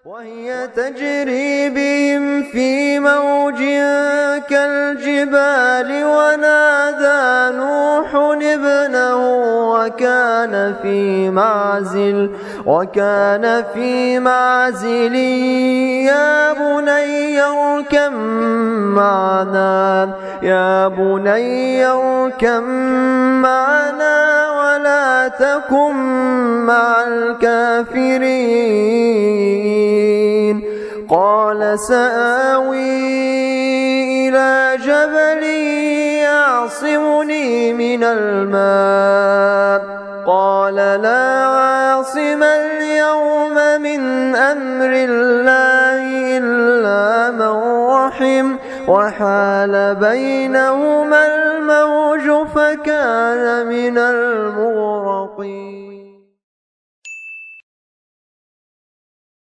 وهي تجري بهم في موج كالجبال ونادى نوح ابنه وكان في معزل يا بني اركب معنا ولا تكن مع الكافرين. قال سآوي إلى جبل يعصمني من الماء قال لا عاصم اليوم من أمر الله إلا من رحم وحال بينهما الموج فكان من المغرقين.